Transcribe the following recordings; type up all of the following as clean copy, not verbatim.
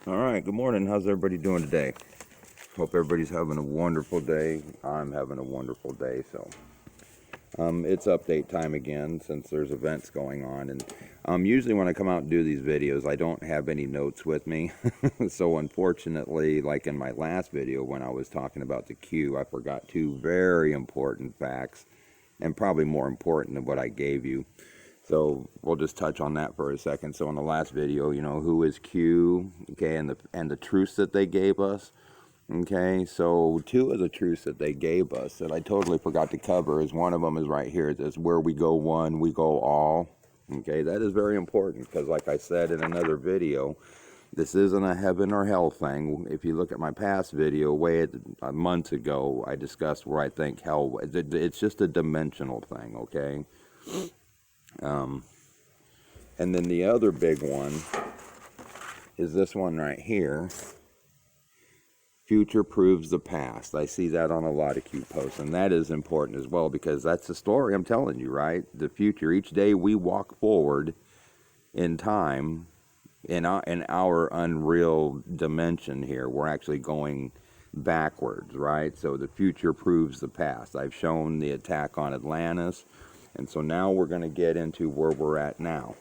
All right, good morning. How's everybody doing today? Hope everybody's having a wonderful day. I'm having a wonderful day. It's update time again since there's events going on. And usually when I come out and do these videos, I don't have any notes with me. So unfortunately, like in my last video when I was talking about the Q, I forgot two very important facts, and probably more important than what I gave you. So we'll just touch on that for a second. So in the last video, who is Q, okay, and the truths that they gave us, okay. So two of the truths that they gave us that I totally forgot to cover is one of them is right here. It says, "Where we go one, we go all." Okay, that is very important because, like I said in another video, this isn't a heaven or hell thing. If you look at my past video, a month ago, I discussed where I think hell. It's just a dimensional thing, okay. And then the other big one is this one right here. Future proves the past. I see that on a lot of Q posts, and that is important as well because that's the story I'm telling you, right? The future. Each day we walk forward in time in our unreal dimension here. We're actually going backwards, right? So the future proves the past. I've shown the attack on Atlantis, and so now we're going to get into where we're at now.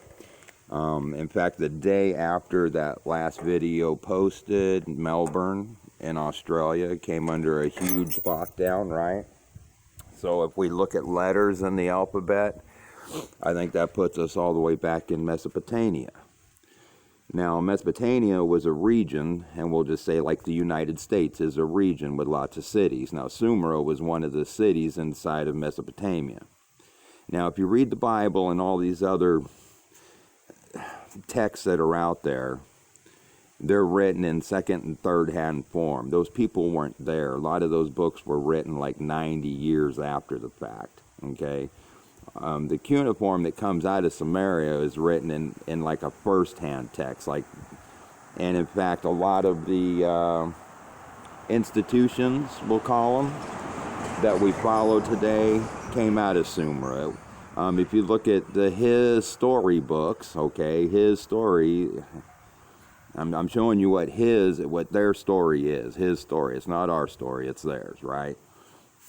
In fact, the day after that last video posted, Melbourne in Australia came under a huge lockdown, right? So if we look at letters in the alphabet, I think that puts us all the way back in Mesopotamia. Now, Mesopotamia was a region, and we'll just say like the United States is a region with lots of cities. Now, Sumer was one of the cities inside of Mesopotamia. Now, if you read the Bible and all these other texts that are out there, they're written in second and third hand form. Those people weren't there. A lot of those books were written like 90 years after the fact, okay. The cuneiform that comes out of Samaria is written in like a first hand text, and in fact a lot of the institutions, we'll call them, that we follow today came out of Sumer. If you look at his story books, okay, his story, I'm showing you what their story is. His story. It's not our story. It's theirs, right?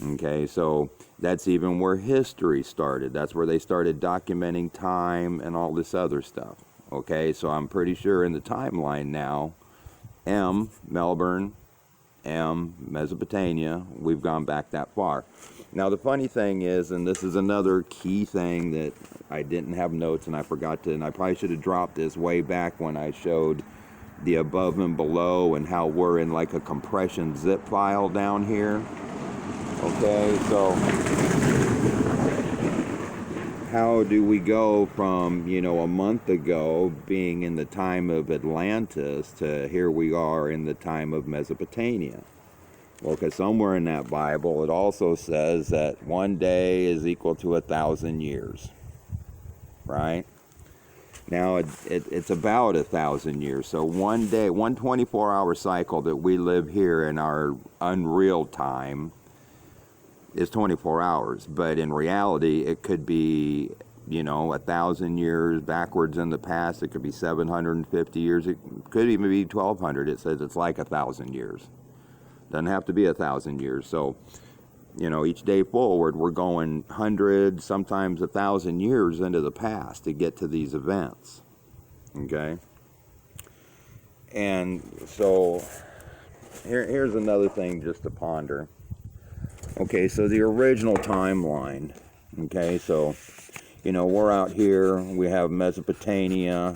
Okay, so that's even where history started. That's where they started documenting time and all this other stuff. Okay, so I'm pretty sure in the timeline now, M, Melbourne, M, Mesopotamia, we've gone back that far. Now the funny thing is, and this is another key thing that I didn't have notes and I forgot to, and I probably should have dropped this way back when I showed the above and below and how we're in like a compression zip file down here. Okay, so how do we go from, a month ago being in the time of Atlantis to here we are in the time of Mesopotamia? Well, because somewhere in that Bible it also says that one day is equal to 1,000 years, right? Now it's about 1,000 years. So one day, one 24-hour cycle that we live here in our unreal time is 24 hours. But in reality, it could be, 1,000 years backwards in the past. It could be 750 years. It could even be 1,200. It says it's like 1,000 years. Doesn't have to be 1,000 years. So, each day forward, we're going hundreds, sometimes 1,000 years into the past to get to these events. Okay? And so, here's another thing just to ponder. Okay, so the original timeline. Okay, so, we're out here. We have Mesopotamia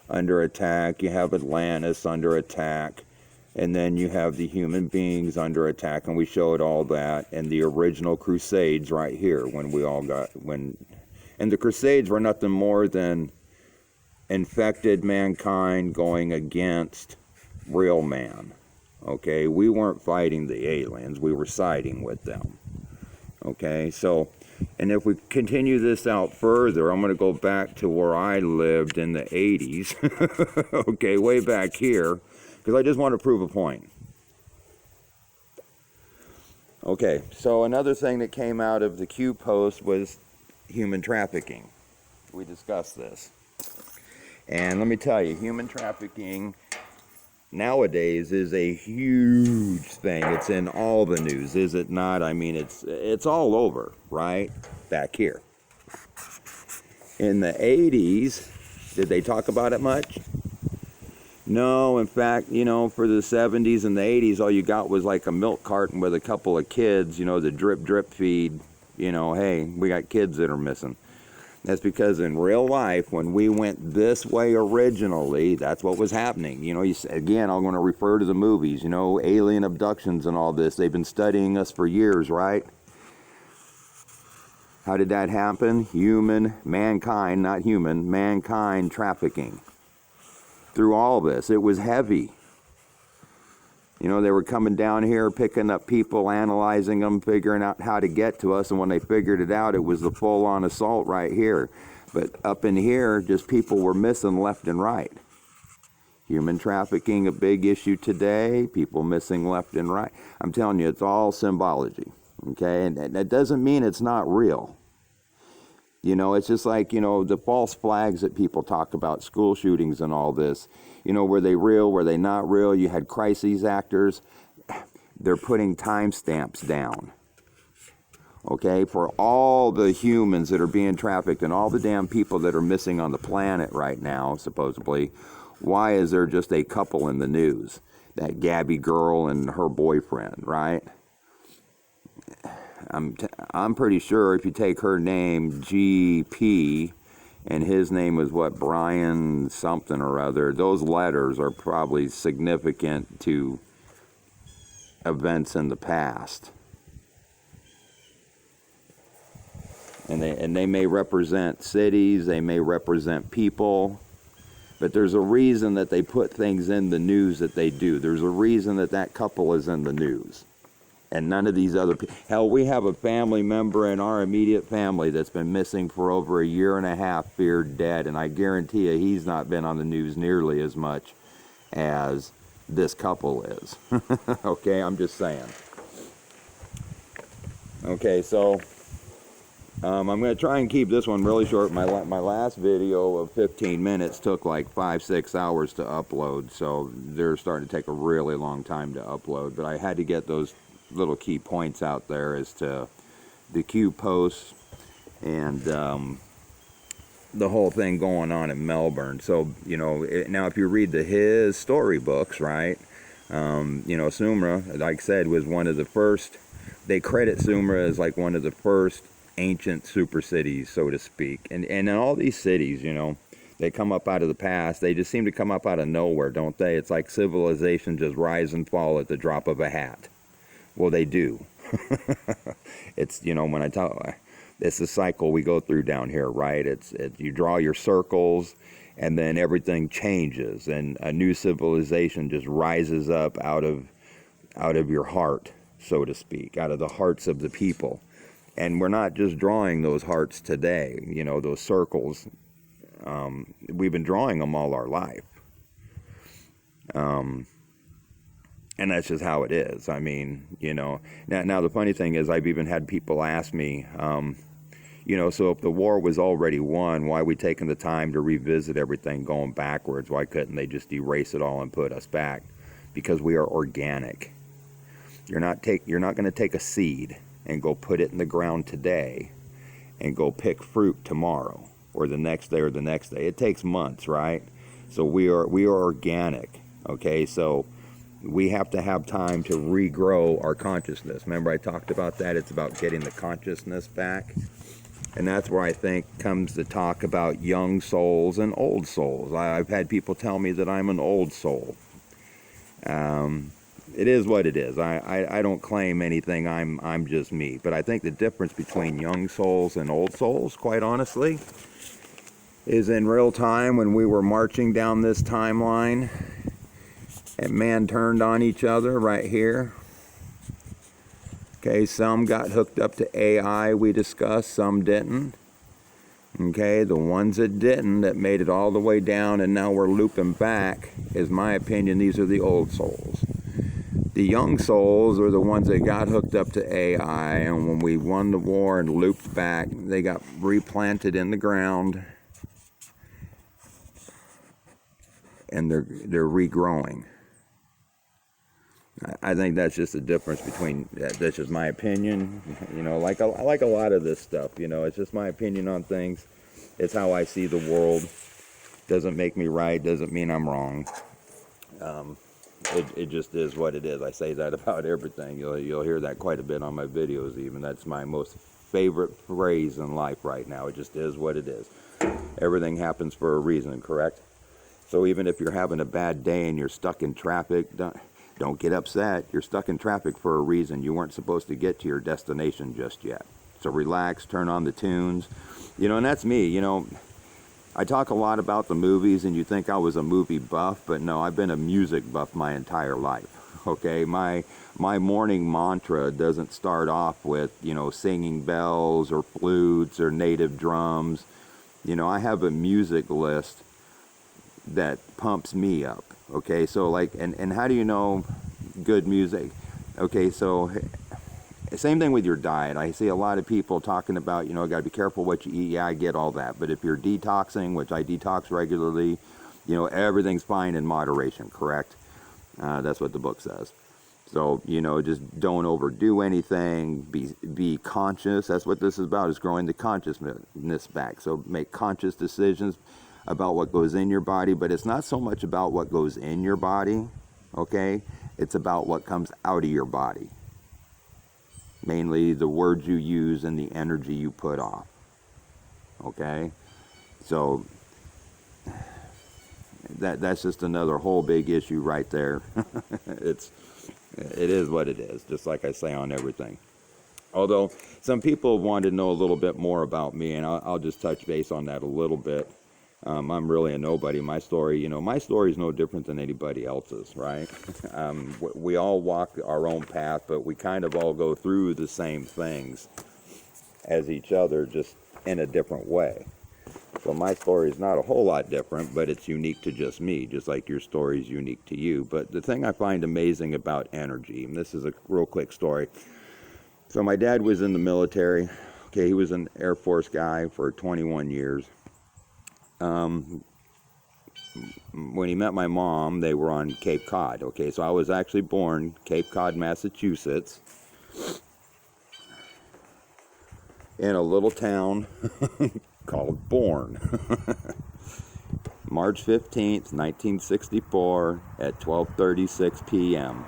under attack. You have Atlantis under attack. And then you have the human beings under attack, and we showed all that, and the original Crusades right here and the Crusades were nothing more than infected mankind going against real man. Okay, we weren't fighting the aliens, we were siding with them. Okay, so, and if we continue this out further, I'm going to go back to where I lived in the 80s, okay, way back here, because I just want to prove a point. Okay, so another thing that came out of the Q post was human trafficking. We discussed this. And let me tell you, human trafficking nowadays is a huge thing. It's in all the news, is it not? I mean, it's all over, right? Back here. In the 80s, did they talk about it much? No, in fact, for the 70s and the 80s, all you got was like a milk carton with a couple of kids, the drip feed, hey, we got kids that are missing. That's because in real life, when we went this way originally, that's what was happening. Again, I'm going to refer to the movies, alien abductions and all this. They've been studying us for years, right? How did that happen? Mankind trafficking. Through all this, it was heavy. They were coming down here, picking up people, analyzing them, figuring out how to get to us. And when they figured it out, it was the full-on assault right here. But up in here, just people were missing left and right. Human trafficking, a big issue today. People missing left and right. I'm telling you, it's all symbology. Okay? And that doesn't mean it's not real. It's just like, the false flags that people talk about, school shootings and all this. Were they real? Were they not real? You had crises actors. They're putting timestamps down. Okay? For all the humans that are being trafficked and all the damn people that are missing on the planet right now, supposedly, why is there just a couple in the news? That Gabby girl and her boyfriend, right? I'm pretty sure if you take her name, GP, and his name was Brian something or other, those letters are probably significant to events in the past. And they may represent cities, they may represent people, but there's a reason that they put things in the news that they do. There's a reason that couple is in the news. And none of these other people. Hell, we have a family member in our immediate family that's been missing for over a year and a half, feared dead. And I guarantee you he's not been on the news nearly as much as this couple is. Okay, I'm just saying. Okay, so I'm going to try and keep this one really short. My last video of 15 minutes took like 5-6 hours to upload. So they're starting to take a really long time to upload. But I had to get those little key points out there as to the Q posts and the whole thing going on in Melbourne. So, now if you read his storybooks, right, Sumera, like I said, was one of the first. They credit Sumera as like one of the first ancient super cities, so to speak. And in all these cities, they come up out of the past. They just seem to come up out of nowhere, don't they? It's like civilization just rise and fall at the drop of a hat. Well, they do. It's, when I talk, it's a cycle we go through down here, right? It's you draw your circles, and then everything changes, and a new civilization just rises up out of your heart, so to speak, out of the hearts of the people. And we're not just drawing those hearts today, those circles. We've been drawing them all our life. And that's just how it is. I mean, now the funny thing is I've even had people ask me, so if the war was already won, why are we taking the time to revisit everything going backwards? Why couldn't they just erase it all and put us back? Because we are organic. You're not going to take a seed and go put it in the ground today and go pick fruit tomorrow or the next day or the next day. It takes months, right? So we are organic. Okay, so we have to have time to regrow our consciousness. Remember I talked about that? It's about getting the consciousness back. And that's where I think comes the talk about young souls and old souls. I've had people tell me that I'm an old soul. It is what it is. I don't claim anything. I'm just me. But I think the difference between young souls and old souls, quite honestly, is in real time when we were marching down this timeline and man turned on each other right here. Okay, some got hooked up to AI, we discussed, some didn't. Okay, the ones that didn't, that made it all the way down and now we're looping back, is my opinion, these are the old souls. The young souls are the ones that got hooked up to AI, and when we won the war and looped back, they got replanted in the ground, and they're regrowing. I think that's just the difference between, that's just my opinion, you know, like a lot of this stuff, you know, it's just my opinion on things. It's how I see the world. Doesn't make me right, doesn't mean I'm wrong. It just is what it is. I say that about everything. You'll hear that quite a bit on my videos even. That's my most favorite phrase in life right now. It just is what it is. Everything happens for a reason, correct? So even if you're having a bad day and you're stuck in traffic, don't get upset. You're stuck in traffic for a reason. You weren't supposed to get to your destination just yet. So relax, turn on the tunes. You know, and that's me, you know. I talk a lot about the movies, and you think I was a movie buff, but no, I've been a music buff my entire life. Okay, my morning mantra doesn't start off with, you know, singing bells or flutes or native drums. You know, I have a music list that pumps me up. Okay, so like, and how do you know good music? Okay, so same thing with your diet. I see a lot of people talking about, you know, got to be careful what you eat. Yeah, I get all that. But if you're detoxing, which I detox regularly, you know, everything's fine in moderation, correct? That's what the book says. So, you know, just don't overdo anything. Be conscious. That's what this is about, is growing the consciousness back. So make conscious decisions about what goes in your body. But it's not so much about what goes in your body, okay? It's about what comes out of your body. Mainly the words you use and the energy you put off. Okay? So that's just another whole big issue right there. It is what it is, just like I say on everything. Although some people want to know a little bit more about me, and I'll just touch base on that a little bit. I'm really a nobody. My story, you know, my story is no different than anybody else's, right? We all walk our own path, but we kind of all go through the same things as each other, just in a different way. So my story is not a whole lot different, but it's unique to just me, just like your story is unique to you. But the thing I find amazing about energy, and this is a real quick story. So my dad was in the military. Okay, he was an Air Force guy for 21 years. When he met my mom, they were on Cape Cod. Okay, so I was actually born Cape Cod, Massachusetts, in a little town called Bourne. March 15th, 1964 at 12:36 p.m.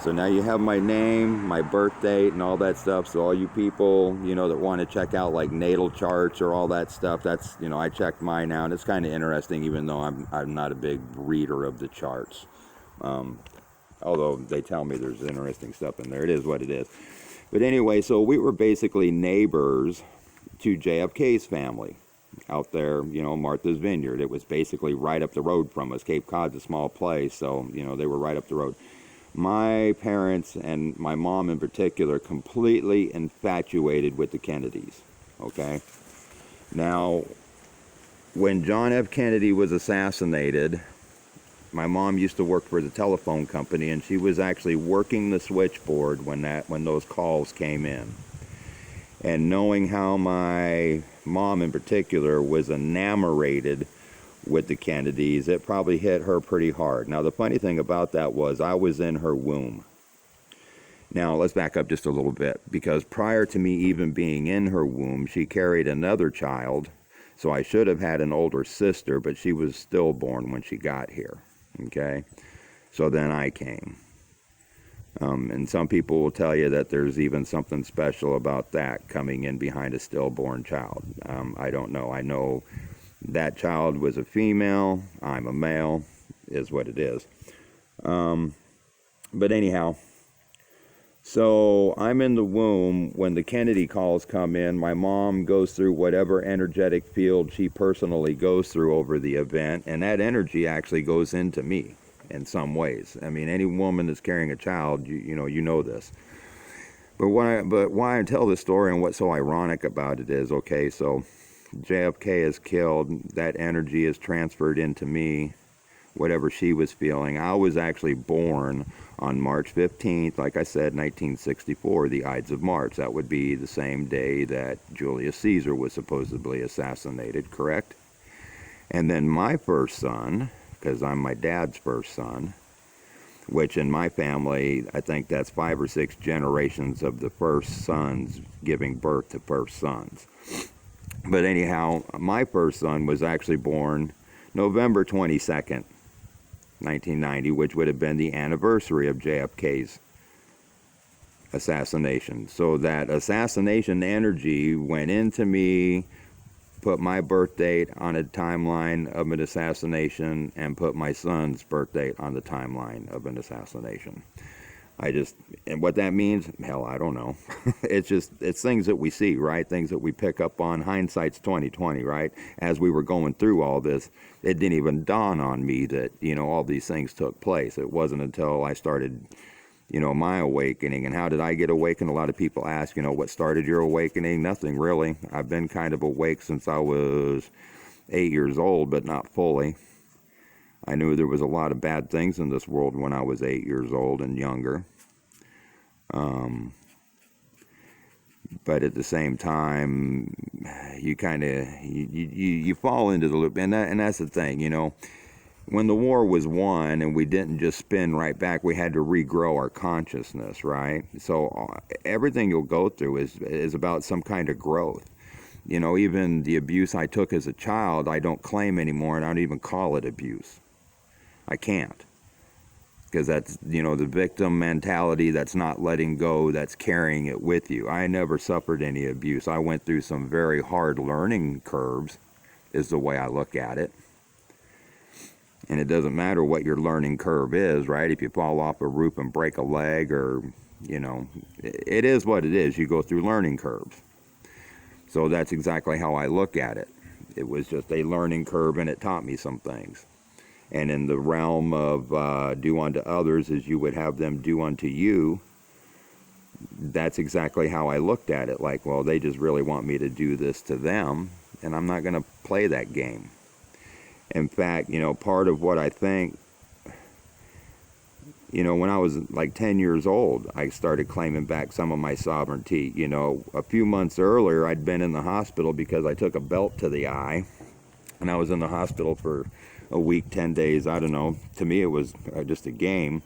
So now you have my name, my birth date, and all that stuff. So all you people, you know, that want to check out like natal charts or all that stuff, that's, you know, I checked mine out. It's kind of interesting, even though I'm not a big reader of the charts. Although they tell me there's interesting stuff in there. It is what it is. But anyway, so we were basically neighbors to JFK's family out there, you know, Martha's Vineyard. It was basically right up the road from us. Cape Cod's a small place, so, you know, they were right up the road. My parents, and my mom in particular, completely infatuated with the Kennedys, okay? Now, when John F. Kennedy was assassinated, my mom used to work for the telephone company, and she was actually working the switchboard when those calls came in. And knowing how my mom in particular was enamored with the Kennedys, it probably hit her pretty hard. Now, the funny thing about that was I was in her womb. Now, let's back up just a little bit, because prior to me even being in her womb, she carried another child, so I should have had an older sister, but she was stillborn when she got here, okay? So then I came. And some people will tell you that there's even something special about that, coming in behind a stillborn child. I don't know. I know that child was a female, I'm a male, is what it is. But anyhow, so I'm in the womb when the Kennedy calls come in. My mom goes through whatever energetic field she personally goes through over the event, and that energy actually goes into me in some ways. I mean, any woman that's carrying a child, you know this. But why I tell this story and what's so ironic about it is, okay, so JFK is killed, that energy is transferred into me, whatever she was feeling. I was actually born on March 15th, like I said, 1964, the Ides of March. That would be the same day that Julius Caesar was supposedly assassinated, correct? And then my first son, because I'm my dad's first son, which in my family, I think that's 5 or 6 generations of the first sons giving birth to first sons. But anyhow, my first son was actually born November 22nd, 1990, which would have been the anniversary of JFK's assassination. So that assassination energy went into me, put my birth date on a timeline of an assassination, and put my son's birth date on the timeline of an assassination. And what that means, hell, I don't know. It's things that we see, right? Things that we pick up on. Hindsight's 20/20, right? As we were going through all this, it didn't even dawn on me that, all these things took place. It wasn't until I started, my awakening. And how did I get awakened? A lot of people ask, what started your awakening? Nothing really. I've been kind of awake since I was 8 years old, but not fully. I knew there was a lot of bad things in this world when I was 8 years old and younger. But at the same time, you kind of, you fall into the loop. And that's the thing, when the war was won and we didn't just spin right back, we had to regrow our consciousness, right? So everything you'll go through is about some kind of growth. Even the abuse I took as a child, I don't claim anymore, and I don't even call it abuse. I can't, because that's, the victim mentality, that's not letting go, that's carrying it with you. I never suffered any abuse. I went through some very hard learning curves, is the way I look at it. And it doesn't matter what your learning curve is, right? If you fall off a roof and break a leg, or, it is what it is. You go through learning curves. So that's exactly how I look at it. It was just a learning curve, and it taught me some things. And in the realm of do unto others as you would have them do unto you, that's exactly how I looked at it. Like, well, they just really want me to do this to them, and I'm not going to play that game. In fact, part of what I think, when I was like 10 years old, I started claiming back some of my sovereignty. A few months earlier, I'd been in the hospital because I took a belt to the eye, and I was in the hospital for a week, 10 days, I don't know. To me, it was just a game.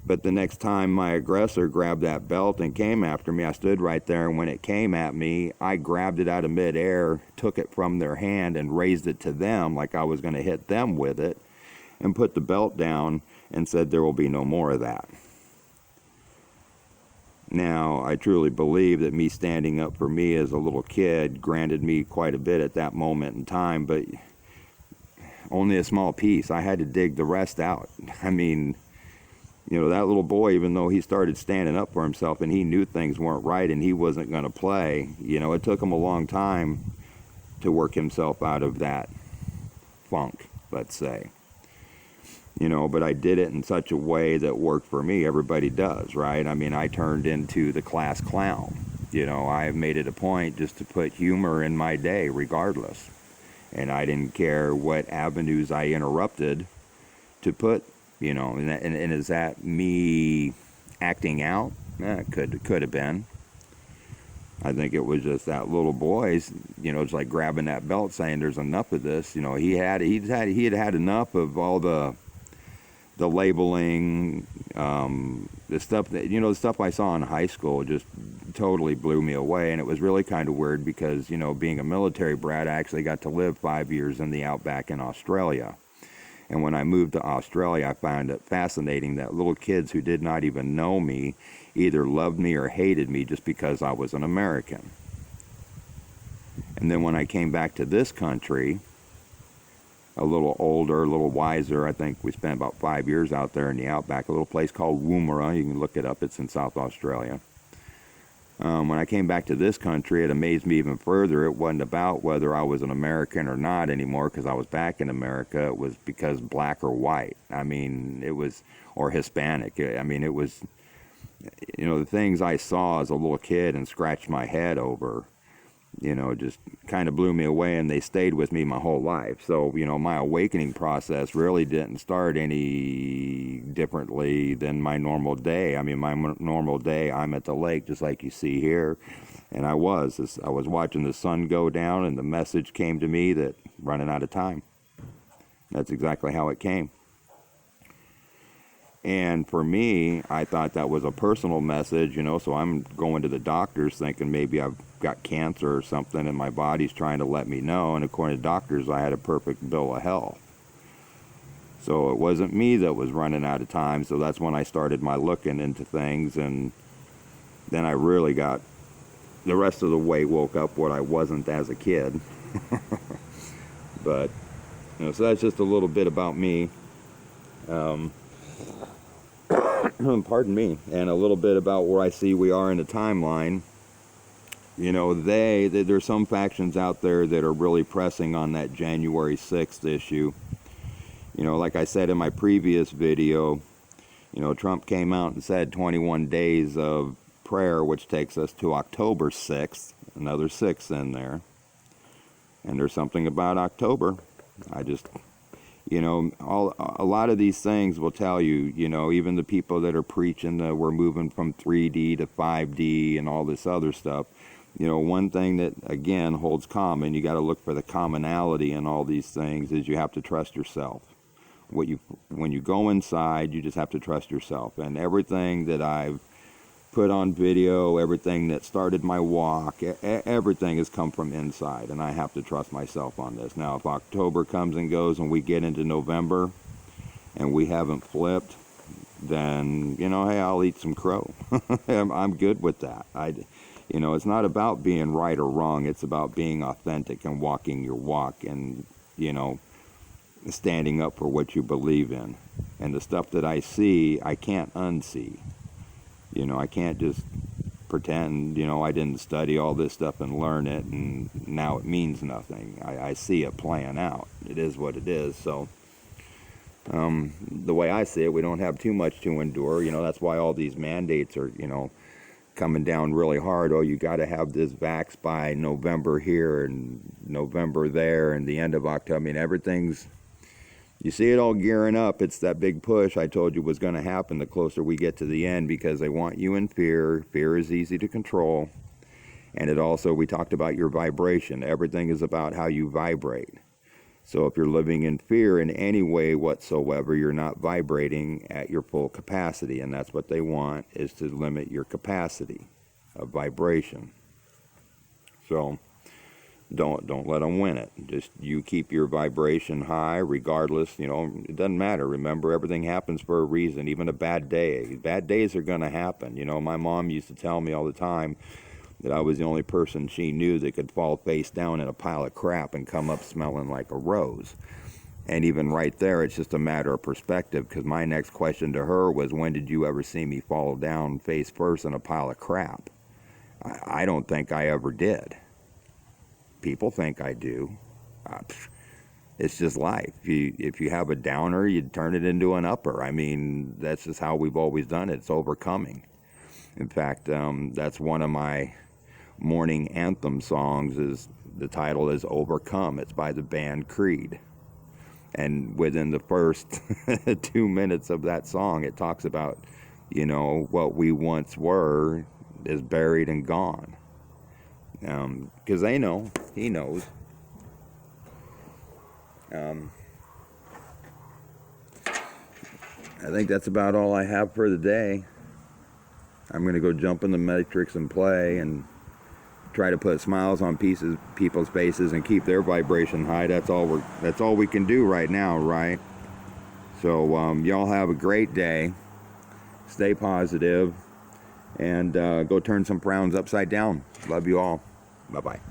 But the next time my aggressor grabbed that belt and came after me, I stood right there, and when it came at me, I grabbed it out of midair, took it from their hand, and raised it to them like I was going to hit them with it, and put the belt down and said, there will be no more of that. Now, I truly believe that me standing up for me as a little kid granted me quite a bit at that moment in time, but only a small piece. I had to dig the rest out. I mean, that little boy, even though he started standing up for himself and he knew things weren't right and he wasn't going to play, it took him a long time to work himself out of that funk, let's say. But I did it in such a way that worked for me. Everybody does, right? I mean, I turned into the class clown. I made it a point just to put humor in my day regardless. And I didn't care what avenues I interrupted to put, and is that me acting out? It could have been. I think it was just that little boy's, it's like grabbing that belt saying there's enough of this. He had had enough of all the labeling, the stuff that, the stuff I saw in high school just totally blew me away. And it was really kind of weird because, being a military brat, I actually got to live 5 years in the outback in Australia. And when I moved to Australia, I found it fascinating that little kids who did not even know me either loved me or hated me just because I was an American. And then when I came back to this country, a little older, a little wiser, I think we spent about 5 years out there in the outback, a little place called Woomera. You can look it up. It's in South Australia. When I came back to this country, it amazed me even further. It wasn't about whether I was an American or not anymore because I was back in America. It was because black or white. I mean, it was, or Hispanic. I mean, it was, the things I saw as a little kid and scratched my head over, just kind of blew me away, and they stayed with me my whole life. So, my awakening process really didn't start any differently than my normal day. I mean, my normal day, I'm at the lake, just like you see here, and I was watching the sun go down, and the message came to me that running out of time. That's exactly how it came. And for me, I thought that was a personal message, you know, so I'm going to the doctors thinking maybe I've got cancer or something and my body's trying to let me know. And according to doctors, I had a perfect bill of health. So it wasn't me that was running out of time. So that's when I started my looking into things. And then I really got the rest of the way woke up what I wasn't as a kid. But, you know, so that's just a little bit about me. Pardon me, and a little bit about where I see we are in the timeline. You know, there's some factions out there that are really pressing on that January 6th issue. You know, like I said in my previous video, you know, Trump came out and said 21 days of prayer, which takes us to October 6th, another 6 in there. And there's something about October. You know, a lot of these things will tell you, you know, even the people that are preaching that we're moving from 3D to 5D and all this other stuff, you know, one thing that, again, holds common, you got to look for the commonality in all these things, is you have to trust yourself. When you go inside, you just have to trust yourself. And everything that I've put on video, everything that started my walk, everything has come from inside, and I have to trust myself on this. Now, if October comes and goes and we get into November and we haven't flipped, then, you know, hey, I'll eat some crow. I'm good with that. You know, it's not about being right or wrong. It's about being authentic and walking your walk and, you know, standing up for what you believe in. And the stuff that I see, I can't unsee. You know, I can't just pretend, you know, I didn't study all this stuff and learn it, and now it means nothing. I see it playing out. It is what it is. So, the way I see it, we don't have too much to endure. You know, that's why all these mandates are, you know, coming down really hard. Oh, you got to have this vax by November here and November there and the end of October. I mean, everything's, you see it all gearing up. It's that big push I told you was going to happen the closer we get to the end, because they want you in fear. Fear is easy to control. And it also, we talked about your vibration. Everything is about how you vibrate. So if you're living in fear in any way whatsoever, you're not vibrating at your full capacity. And that's what they want, is to limit your capacity of vibration. So don't let them win it. Just you keep your vibration high regardless. You know, it doesn't matter. Remember, everything happens for a reason, even a bad day. Bad days are going to happen. You know, my mom used to tell me all the time that I was the only person she knew that could fall face down in a pile of crap and come up smelling like a rose. And even right there, it's just a matter of perspective, because my next question to her was, when did you ever see me fall down face first in a pile of crap? I don't think I ever did. People think I do. It's just life. If you have a downer, you turn it into an upper. I mean, that's just how we've always done it. It's overcoming. In fact, that's one of my morning anthem songs. Is the title is Overcome. It's by the band Creed. And within the first 2 minutes of that song, it talks about, you know, what we once were is buried and gone. Because they know, he knows. I think that's about all I have for the day. I'm going to go jump in the Matrix and play and try to put smiles on people's faces and keep their vibration high. That's all we can do right now, right? So y'all have a great day. Stay positive and go turn some frowns upside down. Love you all. Bye-bye.